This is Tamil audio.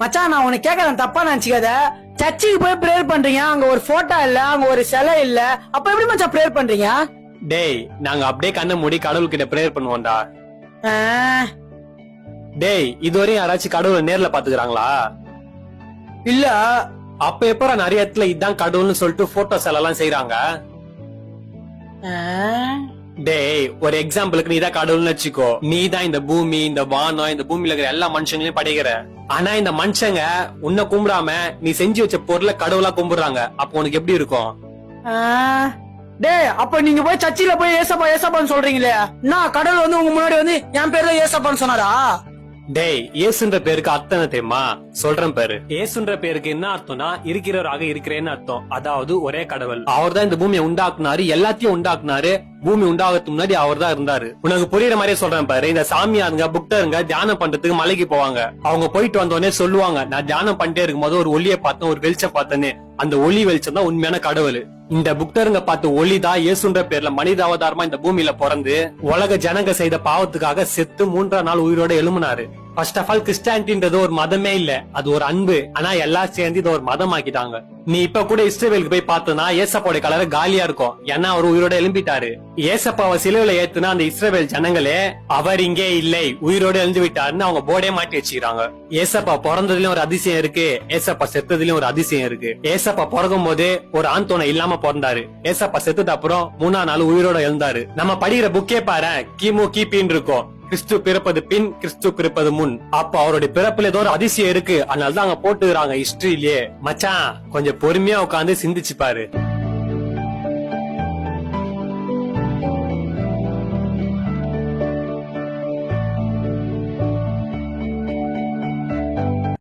மச்சான் நான் உனக்கு கேட்கறேன், தப்பா நினைச்சுக்காத. சர்ச்சுக்கு போய் பிரேயர் பண்றீங்க, அங்க ஒரு போட்டோ இல்ல, அங்க ஒரு சிலை இல்ல, அப்ப எப்படி மச்சான் பிரேயர் பண்றீங்க? டேய் நாங்க அப்படியே கண்ணை மூடி கடவுள் கிட்ட பிரேயர் பண்ணுவோம்டா. ஆ, டேய் இதுவரையும் யாராச்சும் கடவுளை நேர்ல பாத்துக்கிறாங்களா? இல்ல. அப்ப எப்ப நிறைய இடத்துல இதான் கடவுள்னு சொல்லிட்டு போட்டோஸ் எல்லாம் செய்யறாங்க. ஆ, டேய் ஒரு எக்ஸாம்பிளுக்கு நீதான் கடவுள்னு வச்சுக்கோ. நீதான் இந்த பூமி, இந்த வானம், இந்த பூமியில இருக்கிற எல்லா மனுஷங்களையும் படைக்கிற. ஆனா இந்த மனுஷங்க உன்னை கும்பிடாம நீ செஞ்சு வச்ச பொருளை கடவுளா கும்பிடுறாங்க. அப்ப உனக்கு எப்படி இருக்கும்? ஆ. டேய் அப்ப நீங்க போய் சர்ச்சில போய் ஏசப்பா ஏசப்பான்னு சொல்றீங்களே, நான் கடவுள் வந்து உங்க முன்னாடி வந்து என் பேர் தான் ஏசப்பான்னு சொன்னாரா? டேய் இயேசுன்ற பேருக்கு அர்த்தம் என்ன தெரியுமா? சொல்றேன் பாரு. இயேசுன்ற பேருக்கு என்ன அர்த்தம்னா இருக்கிறவராக இருக்கிறேன்னு அர்த்தம். அதாவது ஒரே கடவுள். அவர் தான் இந்த பூமியை உண்டாக்குனாரு, எல்லாத்தையும் உண்டாக்குனாரு. பூமி உண்டாகிறதுக்கு முன்னாடி அவர் தான் இருந்தாரு. உனக்கு புரியுற மாதிரியே சொல்றேன் பாரு. இந்த சாமியாருங்க புக்தருங்க தியானம் பண்றதுக்கு மலைக்கு போவாங்க. அவங்க போயிட்டு வந்தோடனே சொல்லுவாங்க, நான் தியானம் பண்ணிட்டே இருக்கும் போது ஒரு ஒளியை பார்த்தேன், ஒரு வெளிச்சம் பார்த்தேன்னு. அந்த ஒளி வெளிச்சம் தான் உண்மையான கடவுள். இந்த புக்தருங்க பார்த்து ஒளிதான் இயேசுன்ற பேர்ல மனித அவதாரமா இந்த பூமியில பிறந்து உலக ஜனங்க செய்த பாவத்துக்காக செத்து 3ஆம் நாள் உயிரோட எழும்பினாரு. ஃபர்ஸ்ட் ஆஃப் ஆல் கிறிஸ்டியானிட்டின்றது ஒரு மதமே இல்ல, அது ஒரு அன்பு. ஆனா எல்லாம் சேர்ந்து இதை ஒரு மதம் ஆக்கிட்டாங்க. நீ இப்ப கூட இஸ்ரவேலுக்கு போய் பார்த்தனா ஏசப்பாவோட கலர் காலியா இருக்கும், ஏன்னா அவர் உயிரோட எழும்பிட்டாரு. ஏசப்பாவை சிலுவையில ஏத்துனா அந்த இஸ்ரவேல் ஜனங்களே அவர் இங்கே இல்லை, உயிரோட எழுந்து விட்டாருன்னு அவங்க போர்டே மாட்டி வச்சுக்கிறாங்க. ஏசப்பா பிறந்ததுலயும் ஒரு அதிசயம் இருக்கு, ஏசப்பா செத்ததுலயும் ஒரு அதிசயம் இருக்கு. ஏசப்பா பிறக்கும் போதே ஒரு ஆண் துணை இல்லாம பிறந்தாரு. ஏசப்பா செத்தது அப்புறம் 3ஆம் நாள் உயிரோட எழுந்தாரு. நம்ம படிக்கிற புக்கே பாரு, கிமு கிபின்னு இருக்கும். கிறிஸ்து பிறப்பது பின், கிறிஸ்து பிறப்பது முன். அப்ப அவருடைய பிறப்புல ஏதோ ஒரு அதிசயம் இருக்கு, அதனாலதான் அங்க போட்டுக்கிறாங்க ஹிஸ்டரியிலேயே. மச்சான் கொஞ்சம் பொறுமையா உட்காந்து சிந்திச்சு பாரு.